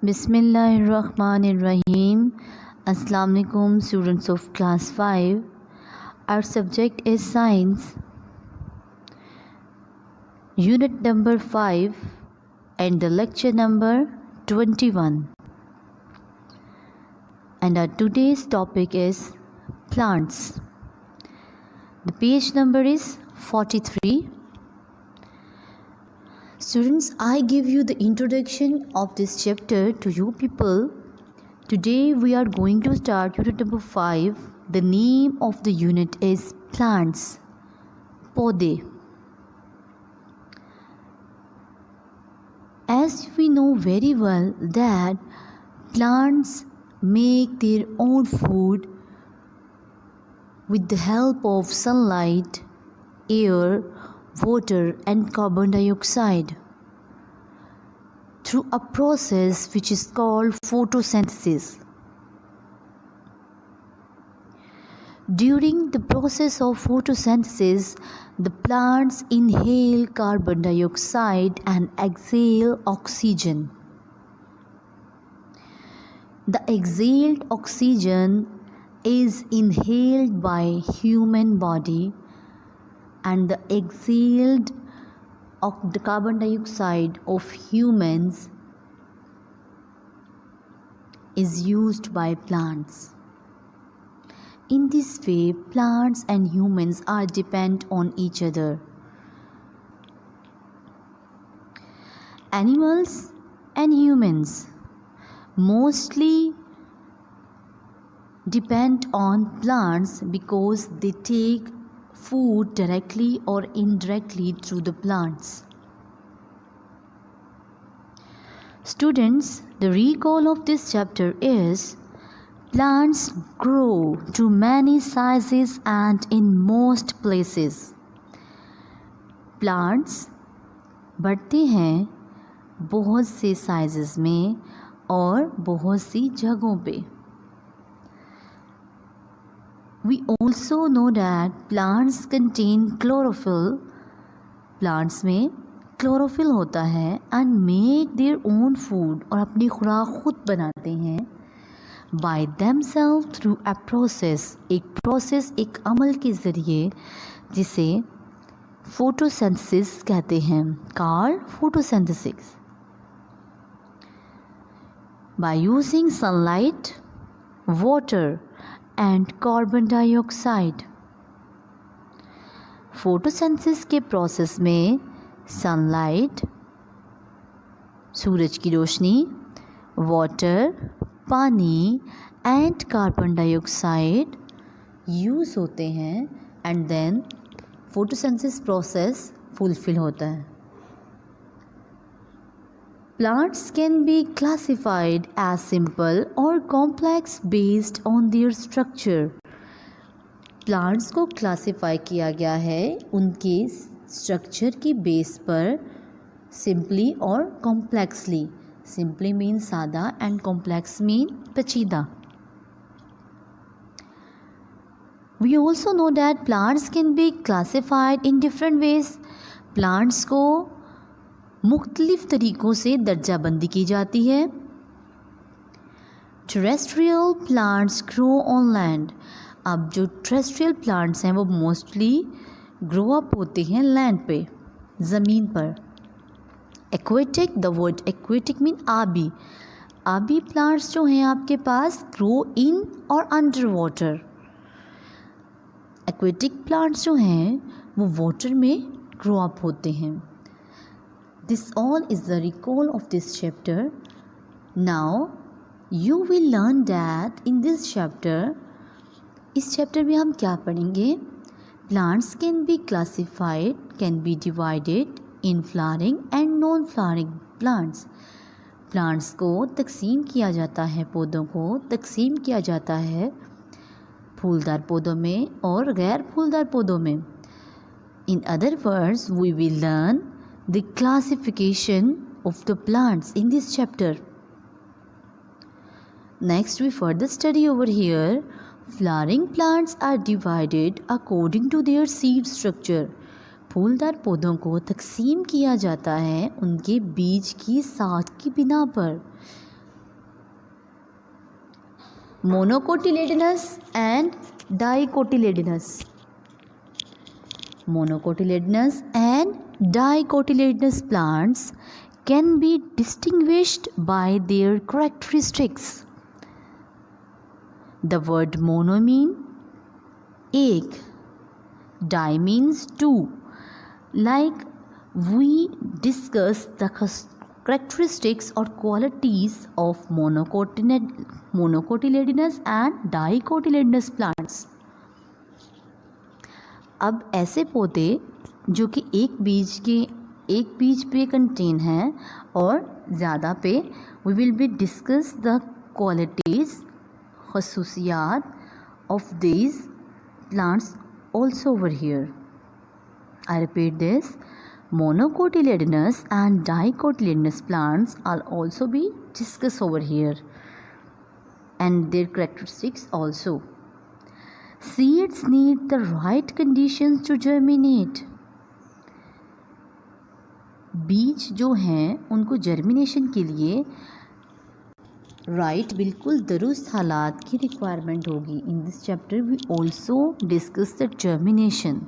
Bismillahirrahmanirrahim. Assalamu alaikum students of class 5. Our subject is science. Unit number 5 and the lecture number 21. And our today's topic is plants. The page number is 43. Students, I give you the introduction of this chapter to you people. Today we are going to start unit number 5. The name of the unit is plants. पौधे. As we know very well that plants make their own food with the help of sunlight, air, water and carbon dioxide through a process which is called photosynthesis. During the process of photosynthesis, the plants inhale carbon dioxide and exhale oxygen. The exhaled oxygen is inhaled by human body and the exhaled of the carbon dioxide of humans is used by plants. In this way, plants and humans are dependent on each other. Animals and humans mostly depend on plants because they take food directly or indirectly through the plants. Students, the recall of this chapter is plants grow to many sizes and in most places. Plants बढ़ते हैं बहुत से sizes में और बहुत सी जगहों पे. We also know that plants contain chlorophyll. Plants में chlorophyll होता है and make their own food और अपनी खुराक खुद बनाते हैं by themselves through a process. एक अमल के ज़रिए जिसे photosynthesis कहते हैं, called photosynthesis. By using sunlight, water and carbon dioxide. Photosynthesis के प्रोसेस में सनलाइट, सूरज की रोशनी, वाटर, पानी एंड कार्बन डाइऑक्साइड यूज़ होते हैं and then photosynthesis process fulfil होता है. Plants can be classified as simple or complex based on their structure. Plants को क्लासिफाई किया गया है उनके स्ट्रक्चर की बेस पर simply और complexly. Simply means सादा and complex mean पेचीदा. We also know that plants can be classified in different ways. Plants को मुख्तलिफ तरीक़ों से दर्जाबंदी की जाती है. Terrestrial plants grow on land. अब जो टेरेस्ट्रियल प्लांट्स हैं वो मोस्टली ग्रो अप होते हैं लैंड पे, ज़मीन पर. Aquatic, the word aquatic mean आबी. आबी प्लांट्स जो हैं आपके पास ग्रो इन और अंडर वाटर. एक्वेटिक प्लांट्स जो हैं वो वाटर में ग्रो अप होते हैं. This all is the recall of this chapter. Now you will learn that in this chapter, इस chapter में हम क्या पढ़ेंगे? Plants can be classified, can be divided in flowering and non-flowering plants. Plants को तकसीम किया जाता है, पौधों को तकसीम किया जाता है फूलदार पौधों में और गैर फूलदार पौधों में. In other words, we will learn the classification of the plants in this chapter. Next, we further study over here. Flowering plants are divided according to their seed structure. फूलदार पौधों को तकसीम किया जाता है उनके बीज की साख की बिना पर. monocotyledonous and dicotyledonous. Monocotyledonous and dicotyledonous plants can be distinguished by their characteristics. The word mono mean एक, di means two. Like we discuss the characteristics or qualities of monocotyledonous and dicotyledonous plants. अब ऐसे पौधे जो कि एक बीज पे contain हैं और ज़्यादा पे, we will be discuss the qualities खसूसियात of these plants also over here. I repeat this, monocotyledonous and dicotyledonous plants are also be discussed over here and their characteristics also. Seeds need the right conditions to germinate. बीज जो हैं उनको germination के लिए right बिल्कुल दुरुस्त हालात की रिक्वायरमेंट होगी. In this chapter we also discuss the germination.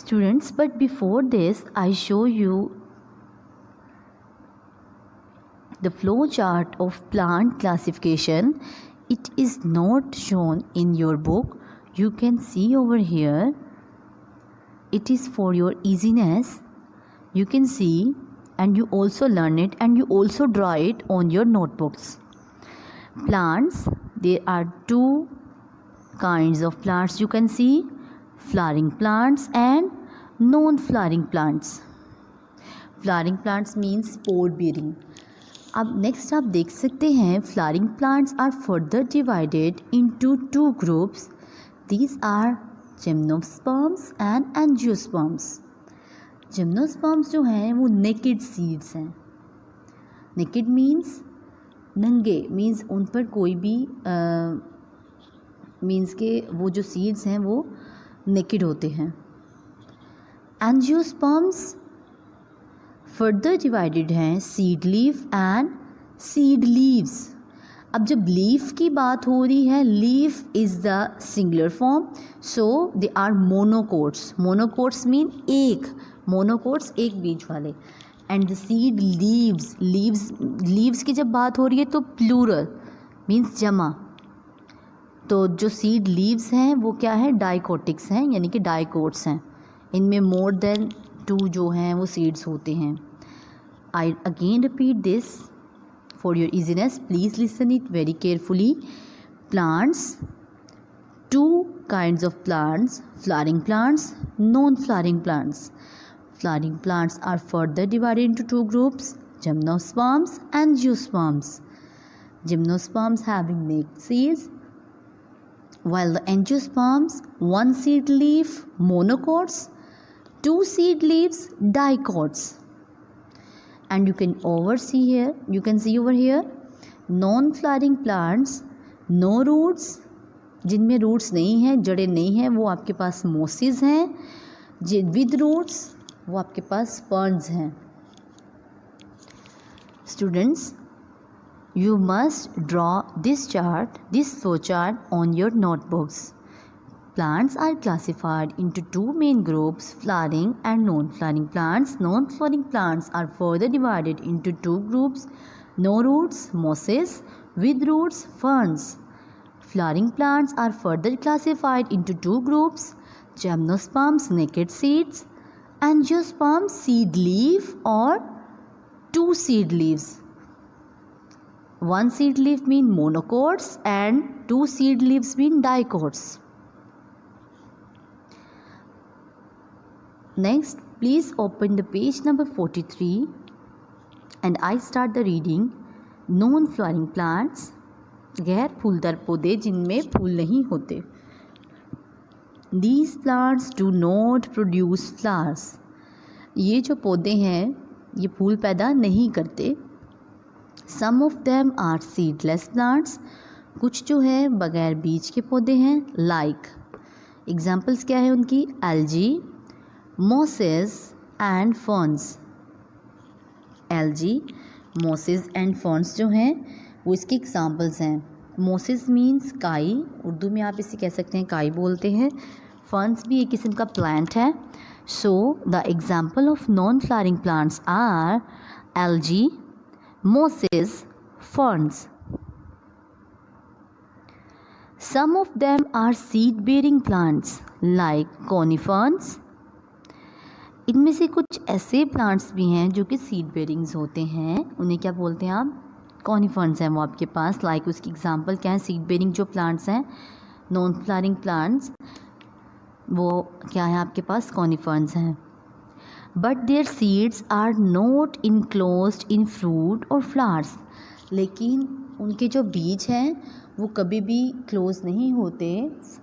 Students, but before this I show you the flow chart of plant classification. It is not shown in your book. You can see over here. It is for your easiness. You can see and you also learn it and you also draw it on your notebooks. Plants, there are two kinds of plants you can see, flowering plants and non-flowering plants. Flowering plants means spore bearing. अब next आप देख सकते हैं flowering plants are further divided into two groups. These are gymnosperms and angiosperms. Gymnosperms जो हैं वो naked seeds हैं. Naked means नंगे, मीन्स उन पर कोई भी मीन्स के वो जो सीड्स हैं वो नेकेड होते हैं. एंजियोस्पर्म्स फर्दर डिवाइडेड हैं seed leaf and seed leaves. अब जब लीफ की बात हो रही है, leaf is the singular form, so they are monocots. Monocots mean एक, मोनोकोट्स एक बीज वाले. And the seed leaves, leaves की जब बात हो रही है तो प्लूरल मीन्स जमा. तो जो सीड लीव्स हैं वो क्या है, डाइकोटिक्स हैं, यानी कि डाइकोट्स हैं. इनमें मोर देन टू जो हैं वो सीड्स होते हैं. I again repeat this for your easiness, please listen it very carefully. Plants, two kinds of plants, flowering plants, non flowering plants. Flowering plants are further divided into two groups, gymnosperms and angiosperms. Gymnosperms having naked seeds, while the angiosperms one seed leaf monocots, two seed leaves dicots. And you can see over here non-flowering plants, no roots, जिनमें roots नहीं हैं, जड़ें नहीं हैं, वो आपके पास मोसिस हैं. With roots वो आपके पास फर्न्स हैं. Students, you must draw this flow chart on your notebooks. Plants are classified into two main groups, flowering and non-flowering plants. Non-flowering plants are further divided into two groups, no roots, mosses, with roots, ferns. Flowering plants are further classified into two groups, gymnosperms, naked seeds, angiosperms, seed leaf or two seed leaves. One seed leaf mean monocots and two seed leaves mean dicots. Next, please open the page number 43 and I start the reading. Non-flowering plants, गैर फूलदार पौधे जिनमें फूल नहीं होते. These plants do not produce flowers. ये जो पौधे हैं ये फूल पैदा नहीं करते. Some of them are seedless plants. कुछ जो है बगैर बीज के पौधे हैं. Like examples क्या है उनकी, algae, mosses and ferns. Algae mosses and ferns जो हैं वो इसके एग्जांपल्स हैं। मॉसेस मीन्स काई, उर्दू में आप इसे कह सकते हैं काई बोलते हैं। फर्न्स भी एक किस्म का प्लांट है। So the example of non flowering plants are algae, mosses, ferns. Some of them are seed-bearing plants like conifers. इनमें से कुछ ऐसे प्लांट्स भी हैं जो कि सीड बेरिंग्स होते हैं, उन्हें क्या बोलते हैं आप? कॉनिफर्स हैं वो आपके पास। लाइक उसकी एग्जांपल क्या है? सीड बेरिंग जो प्लांट्स हैं, नॉन फ्लावरिंग प्लांट्स, वो क्या है आपके पास? कॉनिफर्स हैं। But their seeds are not enclosed in fruit और फ्लावर्स। लेकिन उनके जो बीज हैं वो कभी भी क्लोज नहीं होते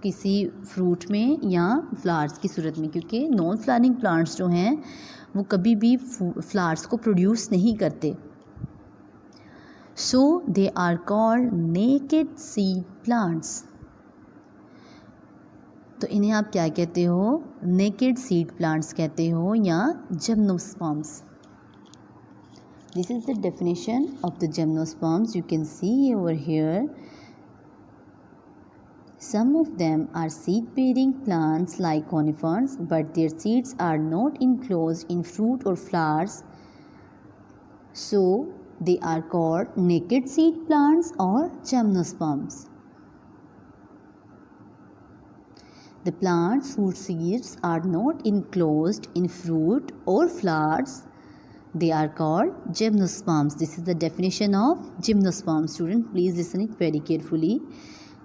किसी फ्रूट में या फ्लावर्स की सूरत में, क्योंकि नॉन फ्लावरिंग प्लांट्स जो हैं वो कभी भी फ्लावर्स को प्रोड्यूस नहीं करते। So they are called naked seed plants. तो इन्हें आप क्या कहते हो? नेकेड सीड प्लांट्स कहते हो या gymnosperms. This is the definition of the gymnosperms. You can see over here. Some of them are seed-bearing plants like conifers, but their seeds are not enclosed in fruit or flowers. So they are called naked seed plants or gymnosperms. The plants whose seeds are not enclosed in fruit or flowers, they are called gymnosperms. This is the definition of gymnosperms. Student, please listen it very carefully.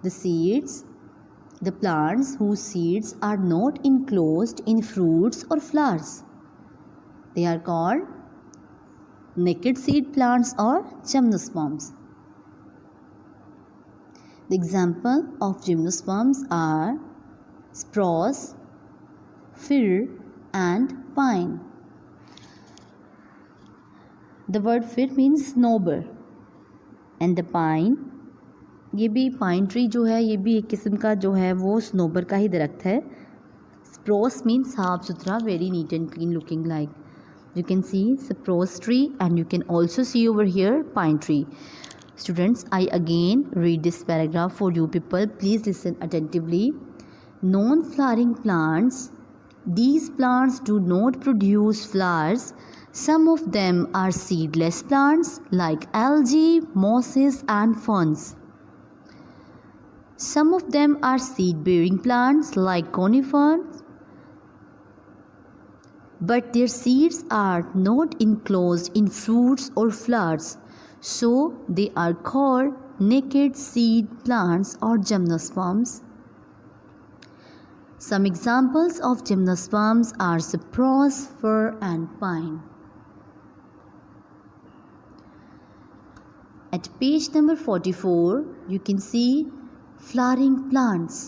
The plants whose seeds are not enclosed in fruits or flowers, they are called naked seed plants or gymnosperms. The example of gymnosperms are spruce, fir and pine. The word fir means snowbird and the pine, ये भी pine tree जो है ये भी एक किस्म का जो है वो स्नोबर का ही दरख्त है। स्प्रूस मीन्स साफ सुथरा, very neat and clean looking, like you can see spruce tree and you can also see over here pine tree. Students, I again read this paragraph for you people. Please listen attentively. Non-flowering plants. These plants do not produce flowers. Some of them are seedless plants like algae, mosses and ferns. Some of them are seed-bearing plants like conifers, but their seeds are not enclosed in fruits or flowers, so they are called naked seed plants or gymnosperms. Some examples of gymnosperms are spruce, fir and pine. At page number 44, you can see flowering plants.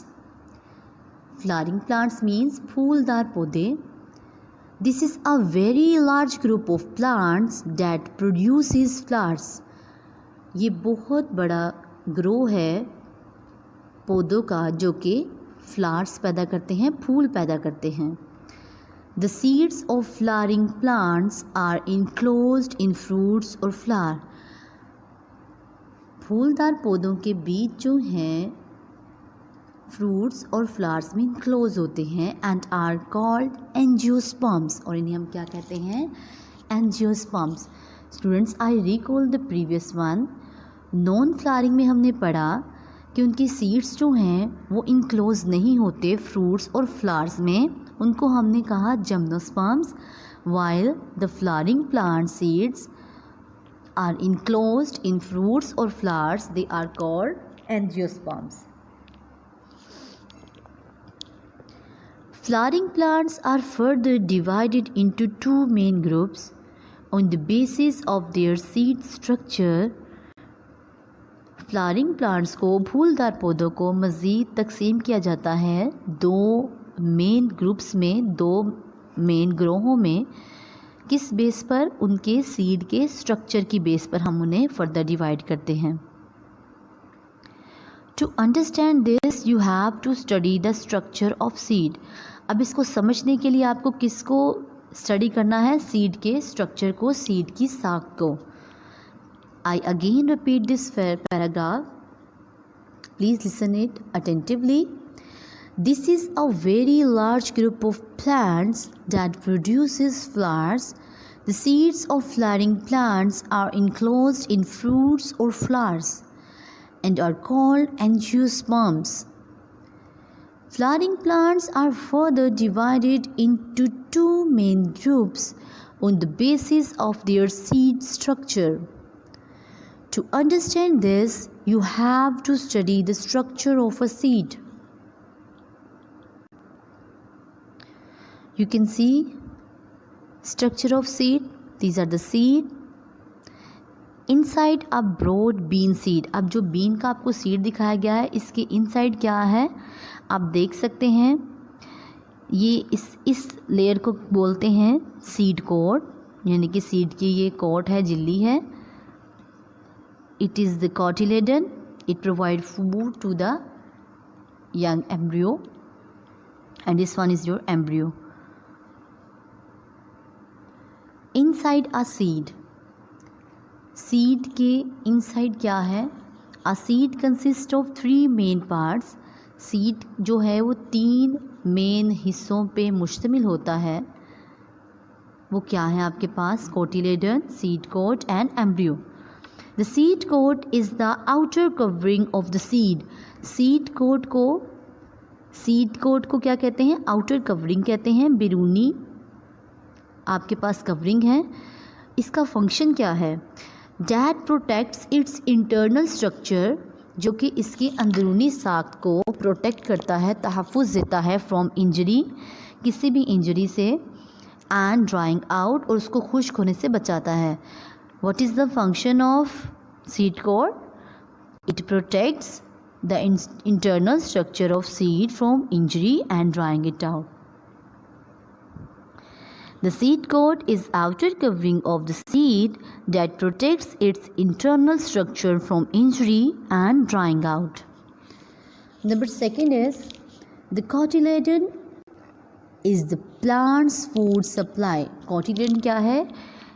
Flowering plants means फूलदार पौधे. This is a very large group of plants that produces flowers. ये बहुत बड़ा ग्रोह है पौधों का जो कि फ्लावर्स पैदा करते हैं, फूल पैदा करते हैं. The seeds of flowering plants are enclosed in fruits or flower. फूलदार पौधों के बीज जो हैं फ्रूट्स और फ्लावर्स में इनक्लोज होते हैं एंड आर कॉल्ड एंजियोस्पर्म्स, और इन्हें हम क्या कहते हैं? Angiosperms. Students, I recall the previous one. Non flowering में हमने पढ़ा कि उनकी सीड्स जो हैं वो इनक्लोज नहीं होते फ्रूट्स और फ्लावर्स में, उनको हमने कहा gymnosperms. while the flowering plant seeds are enclosed in fruits or flowers, they are called angiosperms. Flowering plants are further divided into two main groups on the basis of their seed structure. Flowering plants को, फूलदार पौधों को मज़ीद तकसीम किया जाता है दो मेन ग्रुप्स में, दो मेन ग्रोहों में. किस बेस पर? उनके सीड के स्ट्रक्चर की बेस पर हम उन्हें फर्दर डिवाइड करते हैं. To understand this you have to study the structure of seed. अब इसको समझने के लिए आपको किसको स्टडी करना है? सीड के स्ट्रक्चर को, सीड की साख को. I again repeat this paragraph. Please listen it attentively. This is a very large group of plants that produces flowers. The seeds of flowering plants are enclosed in fruits or flowers and are called angiosperms. Flowering plants are further divided into two main groups on the basis of their seed structure. To understand this, you have to study the structure of a seed. You can see structure of seed. These are the seed. Inside a broad bean seed. अब जो bean का आपको seed दिखाया गया है, इसके inside क्या है आप देख सकते हैं. ये इस लेयर को बोलते हैं सीड कोट, यानी कि सीड की ये कोट है, झिल्ली है. It is the cotyledon. It provides food to the young embryo, and this one is your embryo. Inside a seed. Seed के inside क्या है? A seed consists of 3 main parts. Seed जो है वो 3 मेन हिस्सों पे मुश्तमिल होता है. वो क्या है आपके पास? Cotyledon, seed coat and embryo. The seed coat is the outer covering of the seed. Seed coat को क्या कहते हैं? Outer covering कहते हैं. बिरूनी आपके पास कवरिंग है. इसका फंक्शन क्या है? That protects its internal structure, जो कि इसकी अंदरूनी साख्त को प्रोटेक्ट करता है, तहफ़्फ़ुज़ देता है फ्रॉम इंजरी, किसी भी इंजरी से, एंड ड्राइंग आउट, और उसको खुश्क होने से बचाता है. What is the function of seed coat? It protects the internal structure of seed from injury and drying it out. The seed coat is outer covering of the seed that protects its internal structure from injury and drying out. Number 2 is the cotyledon is the plant's food supply. Cotyledon क्या है?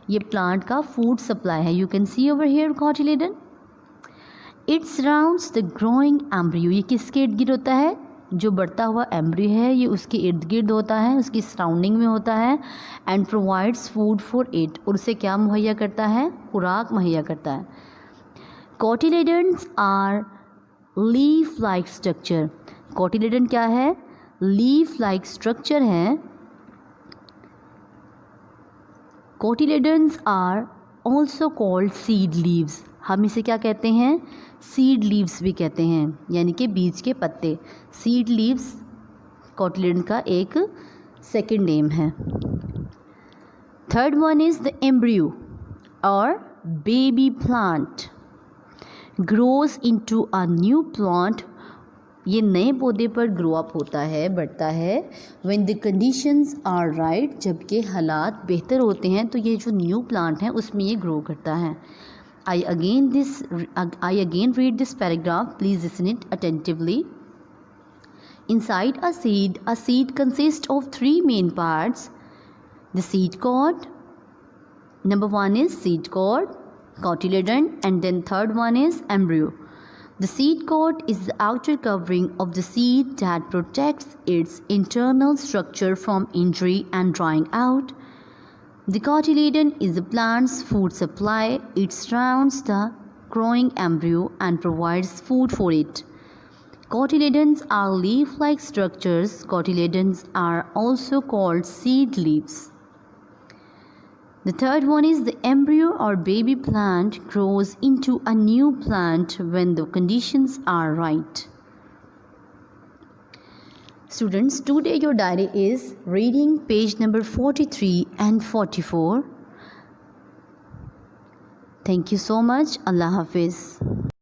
ये plant का food supply है. You can see over here cotyledon. It surrounds the growing embryo. ये किसके इर्द गिर्द होता है? जो बढ़ता हुआ एम्ब्रियो है ये उसके इर्द गिर्द होता है, उसकी सराउंडिंग में होता है. And provides food for it, और उसे क्या मुहैया करता है? खुराक मुहैया करता है. Cotyledons are leaf like structure. Cotyledon क्या है? लीफ लाइक स्ट्रक्चर है. Cotyledons are also called seed leaves. हम इसे क्या कहते हैं? सीड लीव्स भी कहते हैं, यानी कि बीज के पत्ते. सीड लीव्स कोटिलेडन का एक सेकेंड नेम है. Third one is the embryo और baby plant. Grows into a new plant. ये नए पौधे पर ग्रो अप होता है, बढ़ता है. When the conditions are right, जबकि हालात बेहतर होते हैं तो ये जो न्यू प्लांट है उसमें ये ग्रो करता है. I again read this paragraph. Please listen it attentively. Inside a seed consist of 3 main parts. The seed coat. Number 1 is seed coat, cotyledon, and then third one is embryo. The seed coat is the outer covering of the seed that protects its internal structure from injury and drying out. The cotyledon is the plant's food supply. It surrounds the growing embryo and provides food for it. Cotyledons are leaf-like structures. Cotyledons are also called seed leaves. The third one is the embryo or baby plant grows into a new plant when the conditions are right. Students, today your diary is reading page number 43 and 44. Thank you so much. Allah Hafiz.